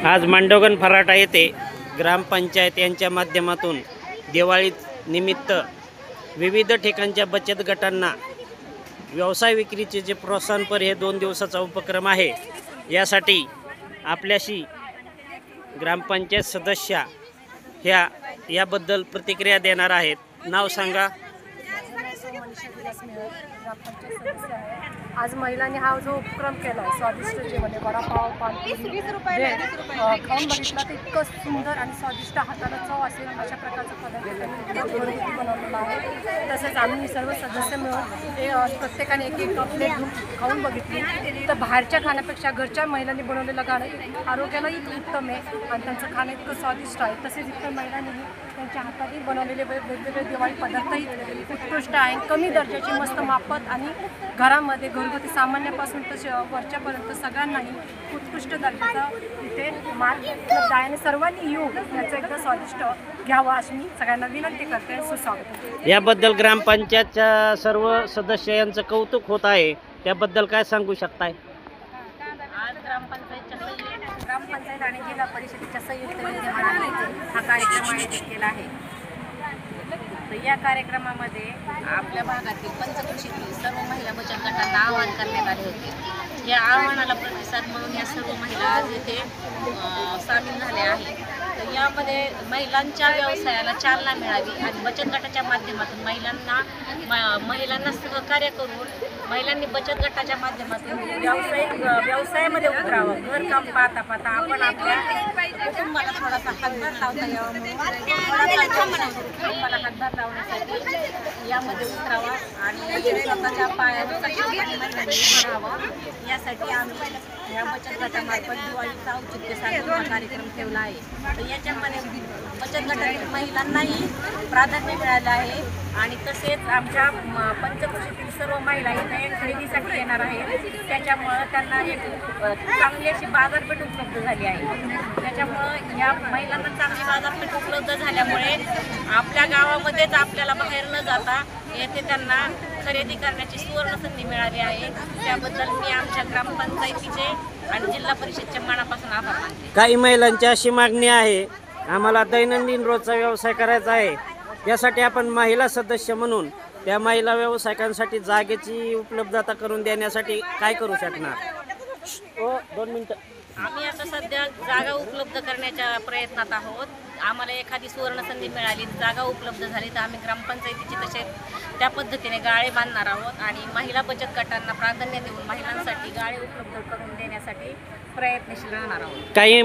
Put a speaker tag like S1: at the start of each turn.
S1: आज मांडवगण फराटा येथे ग्रामपंचायत यांच्या माध्यमातून दिवाळी निमित्त विविध ठिकाणच्या बचत गटांना व्यवसाय विक्रीचे जे प्रोत्साहनपर हे 2 दिवसाचा उपक्रम आहे। यासाठी आपल्याशी ग्रामपंचायत सदस्य ह्या याबद्दल प्रतिक्रिया देणार आहेत। नाव सांगा।
S2: आज महिलांनी हा जो उपक्रम केला आहे, स्वादिष्ट जेवण वडापाव पाणीपुरी खाऊन बघितला तर इतकं सुंदर आणि स्वादिष्ट हाताला चव असेल अशा प्रकारचा पदार्थ त्यांनी घरगुती बनवलेला आहे। तसेच आम्ही सर्व सदस्य मिळून प्रत्येकाने एक प्लेट घेऊन खाऊन बघितली तर बाहेरच्या खाण्यापेक्षा घरच्या महिलांनी बनवलेलं खाणं आरोग्यालाही उत्तम आहे आणि त्यांचं खाणं इतकं स्वादिष्ट आहे। तसेच इतर महिलांनीही त्यांच्या हाताने बनवलेले वेगवेगळे दिवाळी पदार्थही उत्कृष्ट आहे, कमी दर्जाची मस्त मापत आणि घरामध्ये घरगुती सामान्यापासून तर वरच्यापर्यंत सगळ्यांनाही उत्कृष्ट दर्जाचा इथे माल उपलब्ध आहे आणि सर्वांनी येऊन याचं एकदा स्वादिष्ट घ्यावं अशी मी सगळ्यांना विनंती करते। सुस्वागत।
S1: याबद्दल ग्रामपंचायतच्या सर्व सदस्य यांचं कौतुक होत आहे, त्याबद्दल काय सांगू शकताय?
S2: आज ग्रामपंचायत आणि जिल्हा परिषदेच्या संयुक्त विद्यमानाने हा कार्यक्रम आयोजित केला आहे। तर या कार्यक्रमामध्ये आपल्या भागातील पंचकृषीतील सर्व महिला बचत गटांना आवाहन करण्यात आले होते। या आव्हानाला प्रतिसाद म्हणून या सर्व महिला आज येथे सामील झाल्या आहेत। तर यामध्ये महिलांच्या व्यवसायाला चालना मिळावी आणि बचत गटाच्या माध्यमातून महिलांना सहकार्य करून महिलांनी बचत गटाच्या माध्यमातून व्यवसायामध्ये उतरावं। घरकाम पाहता पाहता आपण आपल्या कुटुंबाला थोडासा हातभार लावता यावा म्हणून कुटुंबाला हातभार लावण्यासाठी यामध्ये उतरावा आणि स्वतःच्या पायावर भरावा यासाठी आम्ही या बचत गटामार्फत दिवाळीचा औचित्य साधून हा कार्यक्रम ठेवला आहे। तर याच्यामध्ये बचत गटातील महिलांनाही प्राधान्य मिळालं आहे आणि तसेच आमच्या पंचकृषीतील सर्व महिला इथे खरेदीसाठी येणार आहेत। त्याच्यामुळं त्यांना एक चांगली अशी बाजारपेठ उपलब्ध झाली आहे। त्याच्यामुळं या महिलांना चांगली बाजारपेठ उपलब्ध झाल्यामुळे आपल्या गावामध्येच आपल्याला बाहेर न जाता येथे त्यांना खरेदी करण्याची सुवर्ण संधी मिळाली आहे। त्याबद्दल मी आमच्या ग्रामपंचायतीचे आणि जिल्हा परिषदच्या मनापासून आभार मानते।
S1: काही महिलांची अशी मागणी आहे, आम्हाला दैनंदिन रोजचा व्यवसाय करायचा आहे, यासाठी आपण महिला सदस्य म्हणून त्या महिला व्यावसायिकांसाठी जागेची उपलब्धता करून देण्यासाठी काय करू शकणार? 2 मिनिटं।
S2: आम्ही आता सध्या जागा उपलब्ध करण्याच्या प्रयत्नात आहोत। आम्हाला एखादी सुवर्ण संधी मिळाली, जागा उपलब्ध झाली तर आम्ही ग्रामपंचायतीची तसेच त्या पद्धतीने गाळे बांधणार आहोत आणि महिला बचत गटांना प्राधान्य देऊन महिलांसाठी गाळे उपलब्ध करून देण्यासाठी प्रयत्नशील राहणार आहोत।
S1: काही